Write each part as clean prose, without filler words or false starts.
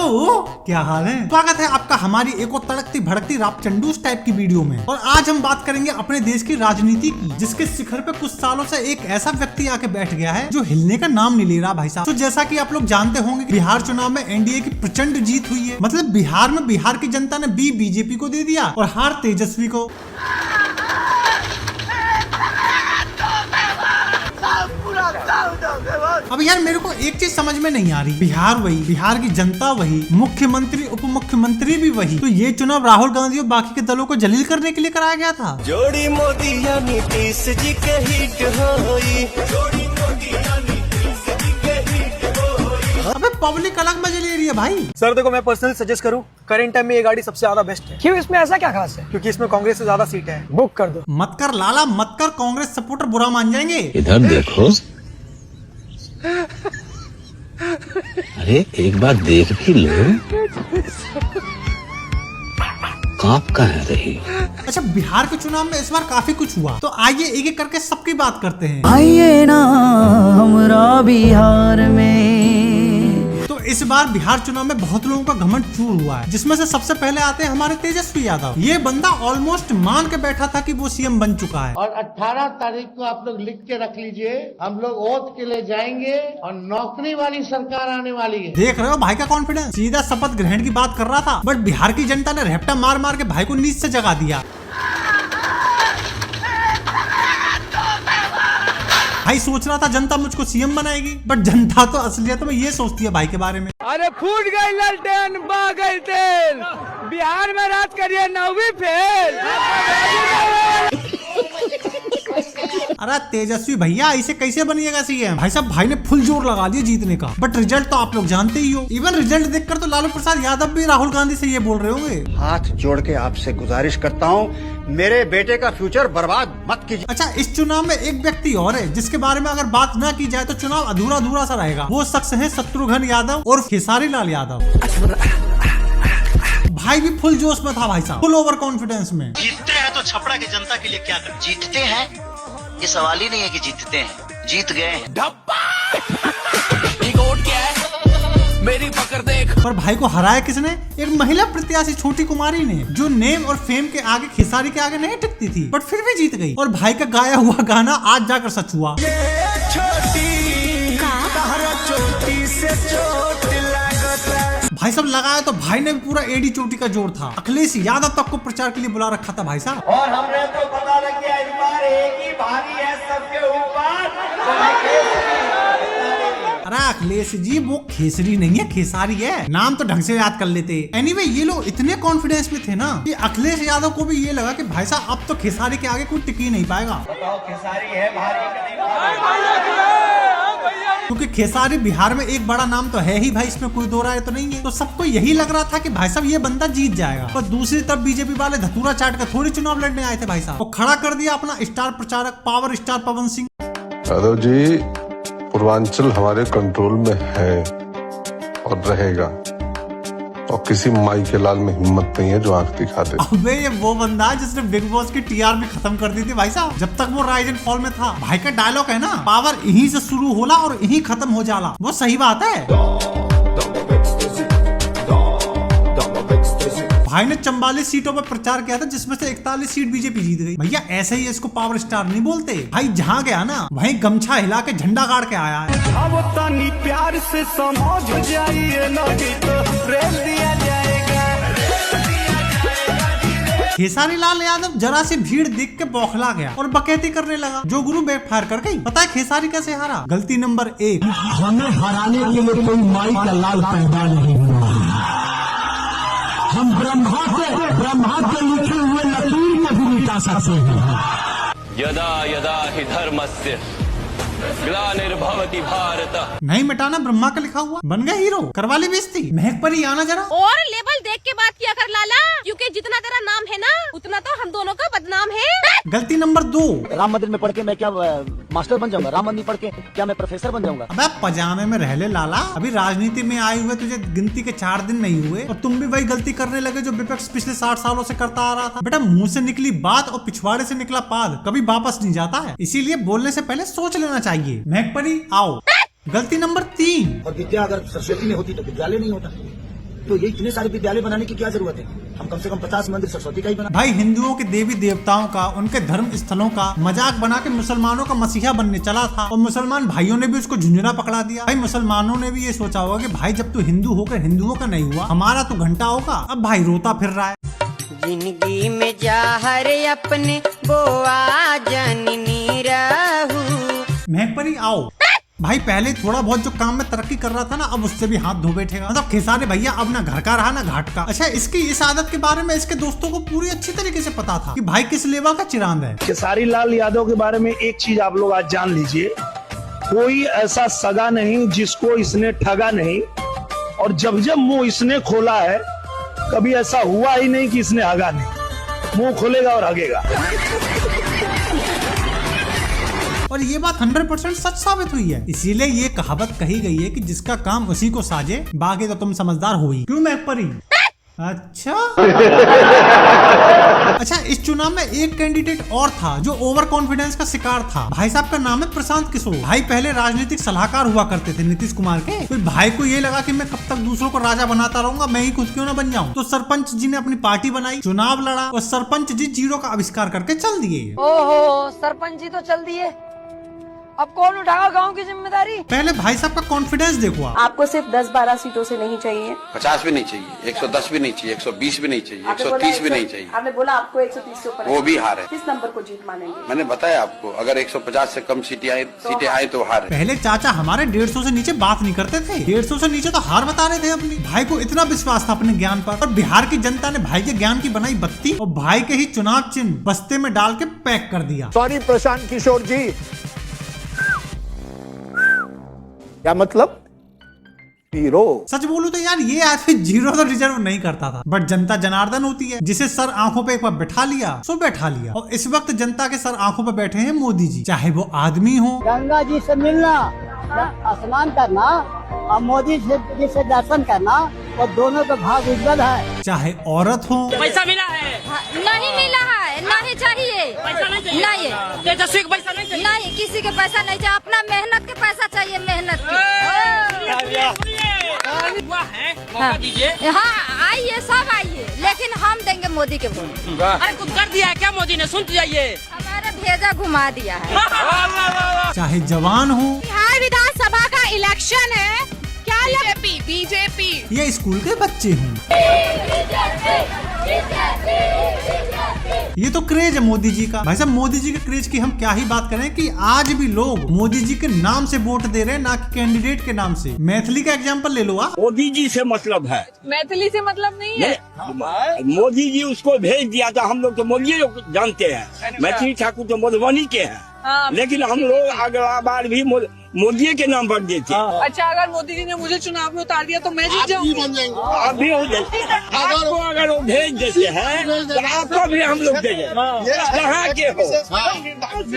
क्या हाल है? स्वागत है आपका हमारी एक और तड़कती भड़कती रापचंडूस टाइप की वीडियो में। और आज हम बात करेंगे अपने देश की राजनीति की, जिसके शिखर पे कुछ सालों से एक ऐसा व्यक्ति आके बैठ गया है जो हिलने का नाम नहीं ले रहा भाई साहब। तो जैसा कि आप लोग जानते होंगे, बिहार चुनाव में एनडीए की प्रचंड जीत हुई है। मतलब बिहार में बिहार की जनता ने बीजेपी को दे दिया और हार तेजस्वी को। अब यार मेरे को एक चीज समझ में नहीं आ रही, बिहार वही, बिहार की जनता वही, मुख्यमंत्री उप मुख्यमंत्री भी वही, तो ये चुनाव राहुल गांधी और बाकी के दलों को जलील करने के लिए कराया गया था। जोड़ी मोदी या नीतीश जी के हिट होई, जोड़ी मोदी या नीतीश जी के हिट होई। अबे पब्लिक अलग मजे ले रही है भाई। सर देखो, मैं पर्सनली सजेस्ट करूं, करंट टाइम में ये गाड़ी सबसे ज्यादा बेस्ट है। क्यों, इसमें ऐसा क्या खास है? क्योंकि इसमें कांग्रेस से ज्यादा सीट है। बुक कर दो। मत कर लाला मत कर, कांग्रेस सपोर्टर बुरा मान जाएंगे। इधर देखो, अरे एक बार देख भी लो, कांप कहाँ रही। अच्छा, बिहार के चुनाव में इस बार काफी कुछ हुआ, तो आइए एक एक करके सबकी बात करते हैं। आइए ना हमरा बिहार में। तो इस बार बिहार चुनाव में बहुत लोगों का घमंड चूर हुआ है, जिसमें से सबसे पहले आते हैं हमारे तेजस्वी यादव। ये बंदा ऑलमोस्ट मान के बैठा था कि वो सीएम बन चुका है। और 18 तारीख को आप लोग लिख के रख लीजिए, हम लोग ओथ के लिए जाएंगे और नौकरी वाली सरकार आने वाली है। देख रहे हो भाई का कॉन्फिडेंस, सीधा शपथ ग्रहण की बात कर रहा था, बट बिहार की जनता ने रेपटा मार मार के भाई को नींद से जगा दिया। भाई सोच रहा था जनता मुझको सीएम बनाएगी, बट जनता तो असलियत में ये सोचती है भाई के बारे में। अरे फूट गई ललटेन, बह गई तेल, बिहार में राज करिए 9वीं फेल। अरे तेजस्वी भैया, इसे कैसे बनिएगा सीएम? भाई साहब, भाई ने फुल जोर लगा दिया जीतने का, बट रिजल्ट तो आप लोग जानते ही हो। इवन रिजल्ट देखकर तो लालू प्रसाद यादव भी राहुल गांधी से ये बोल रहे होंगे, हाथ जोड़ के आपसे गुजारिश करता हूँ, मेरे बेटे का फ्यूचर बर्बाद मत कीजिए। अच्छा, इस चुनाव में एक व्यक्ति और है जिसके बारे में अगर बात न की जाए तो चुनाव अधूरा अधूरा सा रहेगा। वो शख्स है शत्रुघ्न यादव और खेसारी लाल यादव। भाई भी फुल जोश में था भाई साहब, फुल ओवर कॉन्फिडेंस में। जीतते हैं तो छपरा की जनता के लिए क्या कर, जीतते हैं ये सवाल ही नहीं है कि जीतते हैं, जीत गए हैं। मेरी पकड़ देख। पर भाई को हराया किसने? एक महिला प्रत्याशी छोटी कुमारी ने, जो नेम और फेम के आगे, खेसारी के आगे नहीं टिकती थी, बट फिर भी जीत गई। और भाई का गाया हुआ गाना आज जाकर सच हुआ। भाई सब लगाया तो भाई ने भी पूरा एडी चोटी का जोर था। अखिलेश यादव तक को प्रचार के लिए बुला रखा था भाई साहब। और हमने तो पता लग गया, इस बार एक ही भारी है सबके ऊपर। अरे अखिलेश जी, वो खेसरी नहीं है, खेसारी है। नाम तो ढंग से याद कर लेते। एनीवे, ये लोग इतने कॉन्फिडेंस में थे ना कि अखिलेश यादव को भी ये लगा कि भाई साहब अब तो खेसारी के आगे कोई टिक ही नहीं पाएगा। खेसारी है भारी, क्योंकि खेसारी बिहार में एक बड़ा नाम तो है ही भाई, इसमें कोई दो राय तो नहीं है। तो सबको यही लग रहा था कि भाई साहब ये बंदा जीत जाएगा। पर दूसरी तरफ बीजेपी वाले धतूरा चाट कर थोड़ी चुनाव लड़ने आए थे भाई साहब, और खड़ा कर दिया अपना स्टार प्रचारक पावर स्टार पवन सिंह। यादव जी, पूर्वांचल हमारे कंट्रोल में है और रहेगा, और किसी माई के लाल में हिम्मत नहीं है जो आंख दिखा दे। अबे ये वो बंदा है जिसने बिग बॉस की टीआरपी खत्म कर दी थी भाई साहब, जब तक वो राइज एंड फॉल में था। भाई का डायलॉग है ना, पावर यहीं से शुरू होला और यहीं खत्म हो जाला। वो सही बात है। भाई ने 44 सीटों पर प्रचार किया था, जिसमें से 41 सीट बीजेपी जीत गई। भैया ऐसे ही इसको पावर स्टार नहीं बोलते। भाई जहाँ गया ना, वहीं गमछा हिला के झंडा गाड़ के आया है। अब तानी प्यार से समझ जाइए, नहीं तो रेल दिया जाएगा। खेसारी लाल यादव जरा सी भीड़ देख के बौखला गया और बकैती करने लगा, जो गुरु बैकफायर कर गई। पता है खेसारी कैसे हारा? गलती नंबर 1, हमें हराने के लिए कोई माई का लाल पैदा नहीं हुआ। हम ब्रह्मा के लिखे हुए लकीर में भी मिटा सकते हैं। यदा यदा हि धर्मस्य ग्लानिर्भवति भारत। नहीं मिटाना ब्रह्मा का लिखा हुआ, बन गया हीरो। करवा ली बेइज्जती। महक पर ही आना जरा। और लेवल देख के बात किया कर लाला, क्योंकि जितना तेरा नाम है ना, उतना तो हम दोनों का बदनाम है। गलती नंबर 2, राम मंदिर में पढ़ के मैं क्या मास्टर बन जाऊंगा? राम मंदिर पढ़ के क्या मैं प्रोफेसर बन जाऊंगा? अबे पजामे में रह ले लाला, अभी राजनीति में आए हुए तुझे गिनती के 4 दिन नहीं हुए और तुम भी वही गलती करने लगे जो विपक्ष पिछले 60 सालों से करता आ रहा था। बेटा, मुंह से निकली बात और पिछवाड़े से निकला पाद कभी वापस नहीं जाता है, इसीलिए बोलने से पहले सोच लेना चाहिए। महकपरी आओ। गलती नंबर 3, और विद्या अगर सरस्वती में होती तो विद्यालय नहीं होता। तो ये इतने सारे विद्यालय बनाने की क्या जरूरत है? हम कम से कम 50 मंदिर सरस्वती का ही बना। भाई हिंदुओं के देवी देवताओं का, उनके धर्म स्थलों का मजाक बना के मुसलमानों का मसीहा बनने चला था और मुसलमान भाइयों ने भी उसको झुंझुना पकड़ा दिया। भाई मुसलमानों ने भी ये सोचा होगा कि भाई जब तू हिंदू होकर हिंदुओं का नहीं हुआ, हमारा तो घंटा होगा। अब भाई रोता फिर रहा है। जिंदगी में जाहर अपने बोआ जननी रहू। महकपरी आओ। भाई पहले थोड़ा बहुत जो काम में तरक्की कर रहा था ना, अब उससे भी हाथ धो बैठेगा। मतलब खेसारी भैया अब ना घर का रहा ना घाट का। अच्छा, इसकी इस आदत के बारे में इसके दोस्तों को पूरी अच्छी तरीके से पता था कि भाई किस लेवा का चिरांद है। खेसारी लाल यादव के बारे में एक चीज आप लोग आज जान लीजिए, कोई ऐसा सगा नहीं जिसको इसने ठगा नहीं, और जब जब मुंह इसने खोला है कभी ऐसा हुआ ही नहीं कि इसने हगा नहीं। मुंह खोलेगा और हगेगा। और ये बात 100% सच साबित हुई है। इसीलिए ये कहावत कही गई है कि जिसका काम उसी को साजे, बाकी तो तुम समझदार हो ही। क्यों महकपरी? अच्छा अच्छा, इस चुनाव में एक कैंडिडेट और था जो ओवर कॉन्फिडेंस का शिकार था। भाई साहब का नाम है प्रशांत किशोर। भाई पहले राजनीतिक सलाहकार हुआ करते थे नीतीश कुमार के। फिर भाई को ये लगा कि मैं कब तक दूसरों को राजा बनाता रहूंगा, मैं ही खुद क्यों ना बन जाऊं। तो सरपंच जी ने अपनी पार्टी बनाई, चुनाव लड़ा और सरपंच जी जीरो का आविष्कार करके चल दिए। ओहो, सरपंच जी तो चल दिए, अब कौन उठाएगा गांव की जिम्मेदारी? पहले भाई साहब का कॉन्फिडेंस देखो। आपको सिर्फ 10-12 सीटों से नहीं चाहिए, 50 भी नहीं चाहिए, 110 भी नहीं चाहिए, 120 भी नहीं चाहिए, 130 भी नहीं चाहिए। आपने बोला आपको 130 से ऊपर, वो भी हार है। किस नंबर को जीत मानेंगे? मैंने बताया आपको, अगर 150 से कम सीटें आए तो हार है। पहले चाचा हमारे 150 से नीचे बात नहीं करते थे, 150 से नीचे तो हार बता रहे थे अपनी। भाई को इतना विश्वास था अपने ज्ञान पर, और बिहार की जनता ने भाई के ज्ञान की बनाई बत्ती और भाई के ही चुनाव चिन्ह बस्ते में डाल के पैक कर दिया। सॉरी प्रशांत किशोर जी, क्या मतलब? हीरो। सच बोलूं तो यार ये आदमी जीरो तो डिजर्व नहीं करता था, बट जनता जनार्दन होती है, जिसे सर आंखों पे एक बार बैठा लिया सो बैठा लिया। और इस वक्त जनता के सर आंखों पे बैठे हैं मोदी जी, चाहे वो आदमी हो। गंगा जी से मिलना, स्नान करना और मोदी जी से दर्शन करना, और दोनों का भाग उज्जवल है। चाहे औरत हो। पैसा मिला है? नहीं मिला है, नहीं चाहिए। पैसा नहीं चाहिए? नहीं, तेजस्वी को पैसा नहीं चाहिए? नहीं, किसी के पैसा नहीं चाहिए, अपना मेहनत के पैसा चाहिए, मेहनत के। हाँ आइए, सब आइए, लेकिन हम देंगे मोदी के वोट। अरे कुछ कर दिया है क्या मोदी ने? सुन जाइए, हमारा भेजा घुमा दिया है। चाहे जवान हो। बिहार विधानसभा का इलेक्शन है, क्या बीजेपी या स्कूल के बच्चे हों, ये तो क्रेज है मोदी जी का। भाई साहब मोदी जी के क्रेज की हम क्या ही बात करें कि आज भी लोग मोदी जी के नाम से वोट दे रहे हैं, ना कि कैंडिडेट के नाम से। मैथिली का एग्जांपल ले लो आप। मोदी जी से मतलब है, मैथिली से मतलब नहीं है। मोदी जी उसको भेज दिया था, हम लोग तो मोदी जानते हैं। मैथिली ठाकुर तो मधुबनी के हैं, लेकिन हम लोग अगला बार भी मोदी के नाम पर देते। अच्छा, अगर मोदी जी ने मुझे चुनाव में उतार दिया तो मैं जीत जाऊंगी? आप भी हो जाए, आपको अगर वो भेज देते हैं तो आपको भी हम लोग देंगे। जहाँ के हो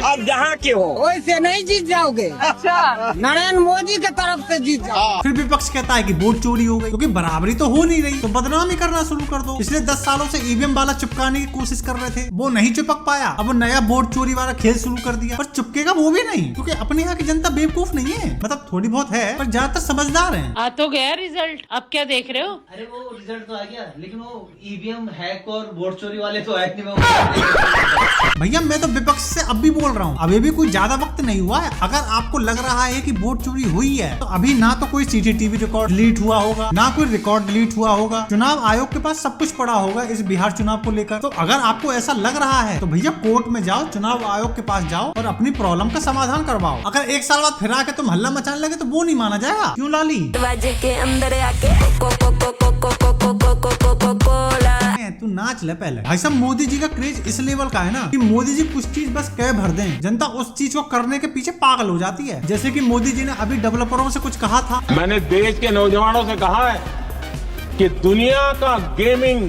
आप, जहाँ के हो, वैसे नहीं जीत जाओगे। अच्छा, नरेंद्र मोदी के तरफ से जीत जाओ। फिर विपक्ष कहता है कि वोट चोरी हो गई, क्योंकि बराबरी तो हो नहीं रही, तो बदनामी करना शुरू कर दो। पिछले 10 सालों से ईवीएम वाला चिपकाने की कोशिश कर रहे थे, वो नहीं चिपक पाया। अब वो नया वोट चोरी वाला खेल शुरू कर दिया, पर चिपकेगा वो भी नहीं, क्योंकि अपने यहाँ की जनता बेवकूफ नहीं है। मतलब थोड़ी बहुत है, पर ज्यादातर समझदार हैं। आ तो गया रिजल्ट, अब क्या देख रहे हो? अरे वो रिजल्ट तो आ गया, लेकिन वो ईवीएम हैक और वोट चोरी वाले तो हैक नहीं। भैया मैं तो विपक्ष से अब भी बोल रहा हूँ, अभी भी कोई ज्यादा वक्त नहीं हुआ है। अगर आपको लग रहा है कि वोट चोरी हुई है, तो अभी ना तो कोई सीसीटीवी रिकॉर्ड डिलीट हुआ होगा, ना कोई रिकॉर्ड डिलीट हुआ होगा। चुनाव आयोग के पास सब कुछ पड़ा होगा इस बिहार चुनाव को लेकर। तो अगर आपको ऐसा लग रहा है तो भैया कोर्ट में जाओ, चुनाव आयोग के पास जाओ और अपनी प्रॉब्लम का समाधान करवाओ। अगर 1 साल बाद फिर आके तुम हल्ला मचाने लगे तो वो नहीं माना जाएगा। क्यों लाली? दरवाजे के अंदर आके तू नाच ले पहले। भाई साहब मोदी जी का क्रेज इस लेवल का है ना कि मोदी जी कुछ चीज बस कह भर दें, जनता उस चीज को करने के पीछे पागल हो जाती है। जैसे कि मोदी जी ने अभी डेवलपरों से कुछ कहा था। मैंने देश के नौजवानों से कहा है कि दुनिया का गेमिंग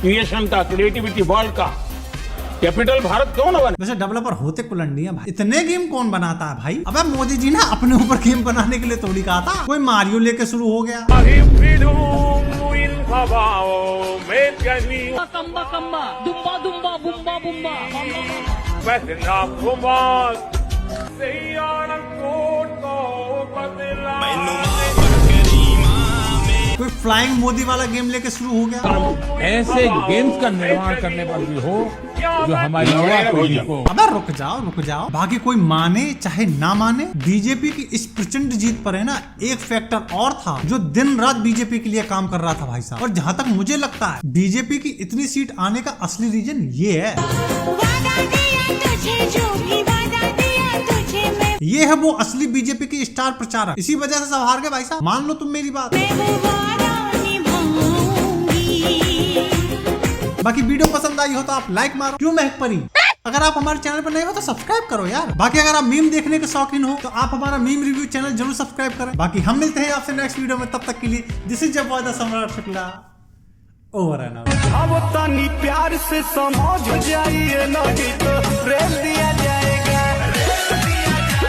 क्रिएशन का, क्रिएटिविटी वर्ल्ड का कैपिटल भारत कौन बना? वैसे डेवलपर होते कुलंडी है भाई, इतने गेम कौन बनाता है भाई? अबे मोदी जी ने अपने ऊपर गेम बनाने के लिए थोड़ी कहा था। कोई मारियो लेके शुरू हो गया। कोई फ्लाइंग मोदी वाला गेम लेके शुरू हो गया। ऐसे गेम्स का निर्माण करने पर भी हो जो हमारी युवा पीढ़ी को। अबे रुक जाओ। बाकी कोई माने चाहे ना माने, बीजेपी की इस प्रचंड जीत पर है ना एक फैक्टर और था जो दिन रात बीजेपी के लिए काम कर रहा था भाई साहब। और जहाँ तक मुझे लगता है बीजेपी की इतनी सीट आने का असली रीजन ये है। ये है वो असली बीजेपी की स्टार प्रचारक। इसी वजह से सब हार गए भाई साहब, मान लो तुम मेरी बात। बाकी वीडियो पसंद आई हो तो आप लाइक मारो। क्यों महक परी? अगर आप हमारे चैनल पर नए हो तो सब्सक्राइब करो यार। बाकी अगर आप मीम देखने के शौकीन हो तो आप हमारा मीम रिव्यू चैनल जरूर सब्सक्राइब करें। बाकी हम मिलते हैं आपसे नेक्स्ट वीडियो में, तब तक के लिए दिस इज योर द सम्राट शुक्ला, ओवर एंड आउट। अब तनी प्यार से समझ जाइए, नहीं तो प्रेम दिया